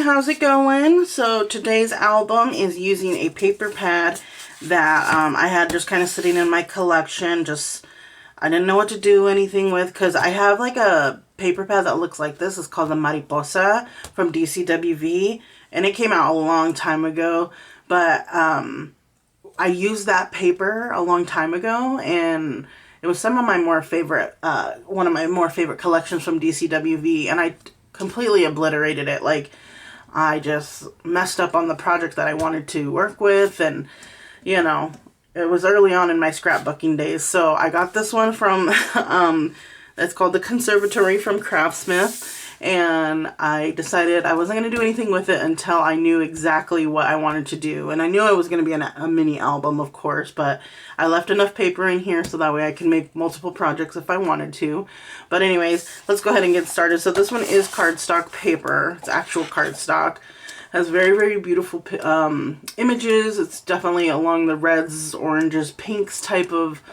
how's it going? So today's album is using a paper pad that I had just kind of sitting in my collection. I didn't know what to do anything with because I have like a paper pad that looks like this. It's called the Mariposa from DCWV, and it came out a long time ago, but I used that paper a long time ago, and it was some of my more favorite, one of my more favorite collections from DCWV, and I completely obliterated it. Like, I just messed up on the project that I wanted to work with, and, you know, it was early on in my scrapbooking days. So I got this one from, it's called the Conservatory from Craftsmith, and I decided I wasn't going to do anything with it until I knew exactly what I wanted to do. And I knew it was going to be a mini album, of course, but I left enough paper in here so that way I can make multiple projects if I wanted to. But anyways, let's go ahead and get started. So this one is cardstock paper. It's actual cardstock. Has very, very beautiful images. It's definitely along the reds, oranges, pinks type of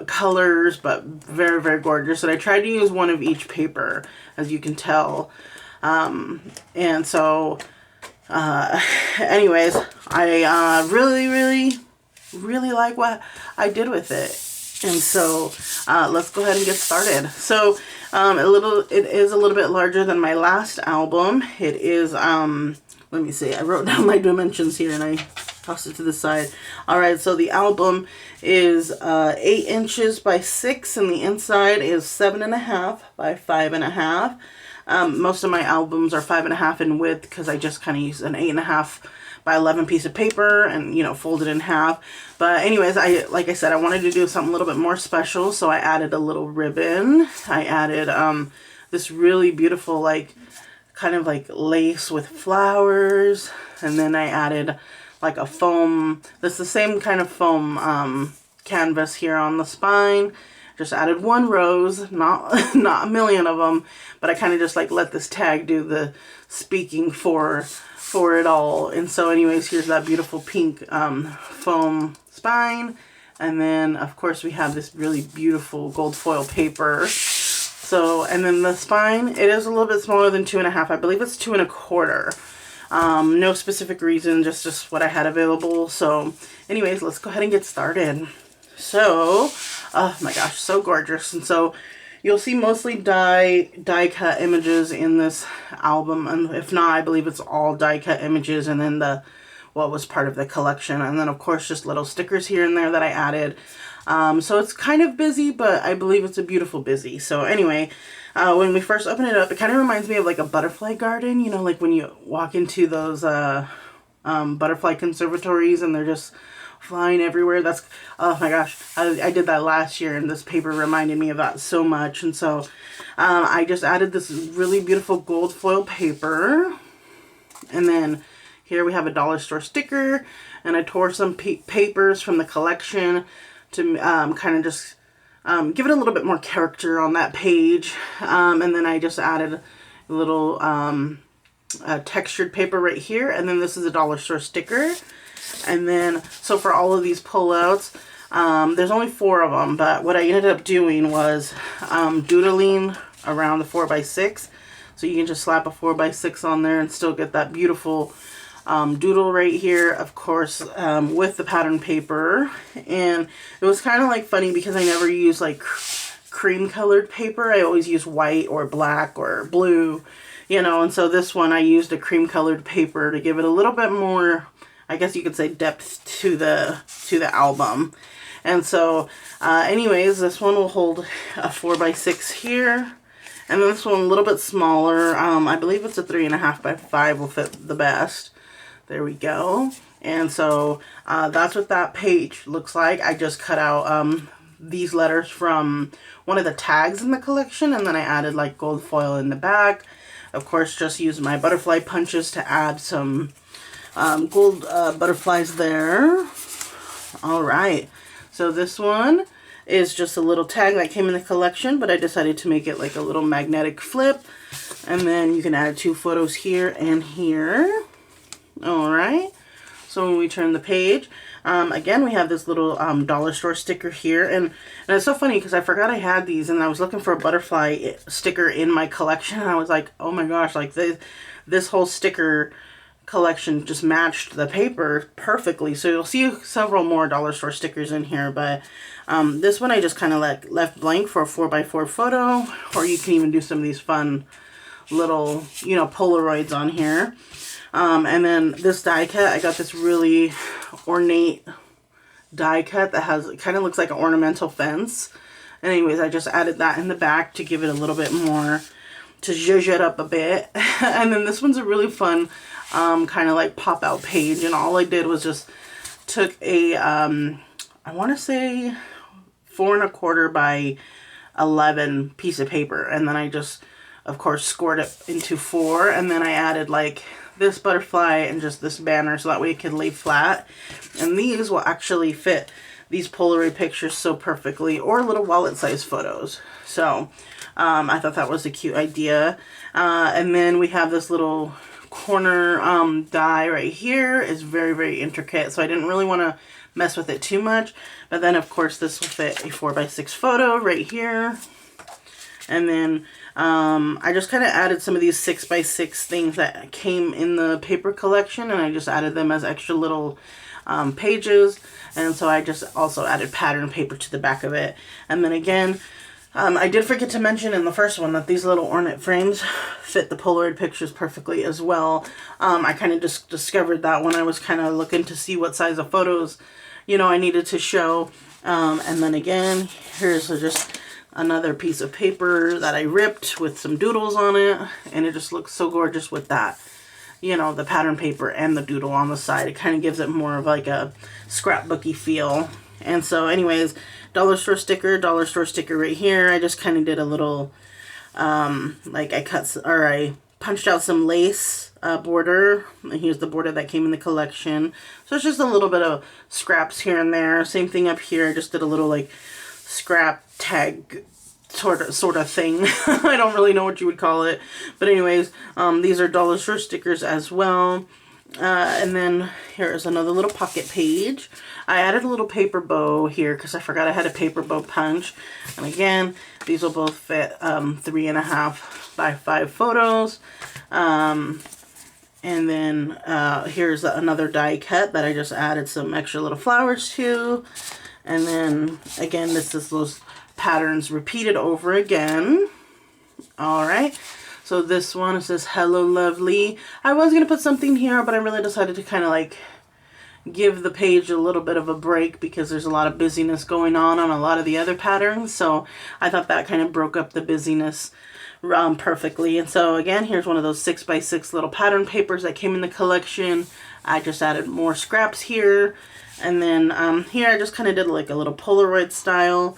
colors, but very, very gorgeous. And I tried to use one of each paper, as you can tell. And so, anyways, I really like what I did with it. And so, let's go ahead and get started. So, it is a little bit larger than my last album. It is, let me see, I wrote down my dimensions here and I tossed it to the side. Alright, so the album is 8 inches by 6, and the inside is 7.5 by 5.5. Most of my albums are 5.5 in width because I just kind of use an 8.5 by 11 piece of paper and, you know, fold it in half. But anyways, like I said, I wanted to do something a little bit more special, so I added a little ribbon. I added this really beautiful, like, kind of like lace with flowers, and then I added like a foam, that's the same kind of foam canvas here on the spine. Just added one rose, not a million of them, but I kind of just like let this tag do the speaking for it all. And so anyways, here's that beautiful pink foam spine, and then of course we have this really beautiful gold foil paper. So, and then the spine, it is a little bit smaller than 2.5. I believe it's 2 1/4. No specific reason, just what I had available. So anyways, let's go ahead and get started. So, oh my gosh, so gorgeous. And so you'll see mostly die cut images in this album, and if not, I believe it's all die cut images, and then what was part of the collection, and then of course just little stickers here and there that I added. So it's kind of busy, but I believe it's a beautiful busy. So anyway, when we first open it up, it kind of reminds me of like a butterfly garden, you know, like when you walk into those butterfly conservatories and they're just flying everywhere. That's, oh my gosh, I did that last year, and this paper reminded me of that so much. And so I just added this really beautiful gold foil paper, and then here we have a dollar store sticker, and I tore some papers from the collection to kind of just give it a little bit more character on that page. And then I just added a little textured paper right here, and then this is a dollar store sticker. And then, so for all of these pullouts, there's only 4 of them, but what I ended up doing was doodling around the 4x6. So you can just slap a 4x6 on there and still get that beautiful doodle right here, of course, with the pattern paper. And it was kind of like funny because I never use like cream colored paper. I always use white or black or blue, you know, and so this one I used a cream colored paper to give it a little bit more, I guess you could say, depth to the album. And so anyways, this one will hold a 4x6 here, and then this one a little bit smaller. I believe it's a 3.5 by 5 will fit the best. There we go. And so that's what that page looks like. I just cut out these letters from one of the tags in the collection, and then I added like gold foil in the back. Of course, just used my butterfly punches to add some gold butterflies there. All right, so this one is just a little tag that came in the collection, but I decided to make it like a little magnetic flip, and then you can add 2 photos here and here. All right, so when we turn the page, Again, we have this little dollar store sticker here, and it's so funny because I forgot I had these, and I was looking for a butterfly sticker in my collection, and I was like, oh my gosh, like this whole sticker collection just matched the paper perfectly. So you'll see several more dollar store stickers in here, but this one I just kind of left blank for a 4x4 photo, or you can even do some of these fun little, you know, Polaroids on here. And then this die cut, I got this really ornate die cut that has, it kind of looks like an ornamental fence. Anyways, I just added that in the back to give it a little bit more, to zhuzh it up a bit. And then this one's a really fun kind of like pop out page, and all I did was just took a I want to say 4 1/4 by 11 piece of paper, and then I just of course scored it into 4, and then I added like this butterfly and just this banner so that way it could lay flat, and these will actually fit these Polaroid pictures so perfectly, or little wallet size photos. So I thought that was a cute idea. And then we have this little corner die right here. Is very, very intricate, so I didn't really want to mess with it too much. But then of course this will fit a 4x6 photo right here. And then I just kind of added some of these 6x6 things that came in the paper collection, and I just added them as extra little pages. And so I just also added pattern paper to the back of it. And then again, I did forget to mention in the first one that these little ornate frames fit the Polaroid pictures perfectly as well. I kind of just discovered that when I was kind of looking to see what size of photos, you know, I needed to show. And then again, here's just another piece of paper that I ripped with some doodles on it, and it just looks so gorgeous with that, you know, the pattern paper and the doodle on the side. It kind of gives it more of like a scrapbooky feel. And so anyways, dollar store sticker right here. I just kind of did a little like I punched out some lace border, and here's the border that came in the collection. So it's just a little bit of scraps here and there. Same thing up here. I just did a little like scrap tag sort of thing. I don't really know what you would call it, but anyways, these are dollar store stickers as well. And then here's another little pocket page. I added a little paper bow here because I forgot I had a paper bow punch. And again, these will both fit 3.5 by 5 photos. And then here's another die cut that I just added some extra little flowers to. And then again, this is those patterns repeated over again. All right. So this one, it says, hello, lovely. I was going to put something here, but I really decided to kind of like give the page a little bit of a break because there's a lot of busyness going on a lot of the other patterns. So I thought that kind of broke up the busyness perfectly. And so again, here's one of those 6x6 little pattern papers that came in the collection. I just added more scraps here. And then here I just kind of did like a little Polaroid style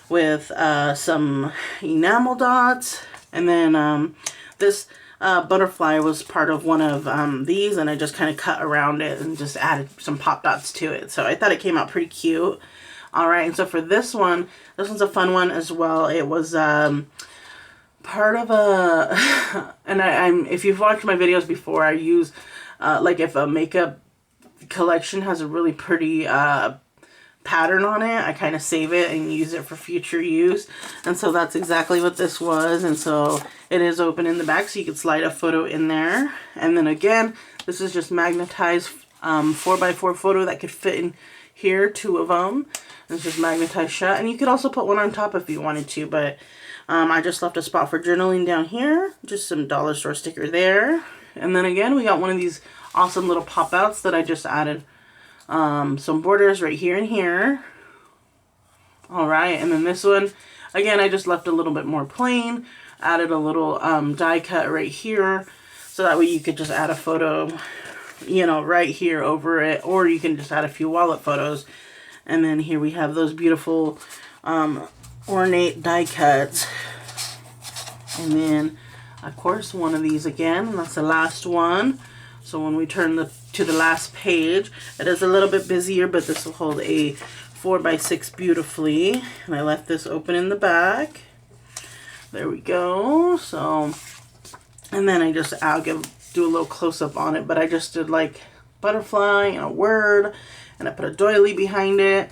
with some enamel dots. And then this butterfly was part of one of these, and I just kind of cut around it and just added some pop dots to it. So I thought it came out pretty cute. All right, and so for this one's a fun one as well. It was part of a, and if you've watched my videos before, I use, like if a makeup collection has a really pretty pattern on it, I kind of save it and use it for future use. And so that's exactly what this was. And so it is open in the back, so you can slide a photo in there. And then again, this is just magnetized 4x4 photo that could fit in here, 2 of them. It's just magnetized shut, and you could also put one on top if you wanted to, but I just left a spot for journaling down here, just some dollar store sticker there. And then again, we got one of these awesome little pop outs that I just added some borders right here and here. All right, and then this one, again, I just left a little bit more plain, added a little die cut right here, so that way you could just add a photo, you know, right here over it, or you can just add a few wallet photos. And then here we have those beautiful ornate die cuts. And then, of course, one of these again, and that's the last one. So when we turn to the last page, it is a little bit busier, but this will hold a 4x6 beautifully. And I left this open in the back. There we go. So, and then I'll do a little close-up on it, but I just did like butterfly and a word, and I put a doily behind it.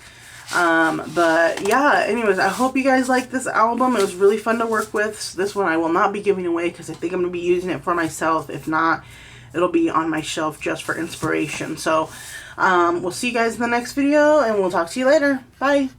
But yeah, anyways, I hope you guys like this album. It was really fun to work with. This one I will not be giving away because I think I'm going to be using it for myself. If not, it'll be on my shelf just for inspiration. So we'll see you guys in the next video, and we'll talk to you later. Bye.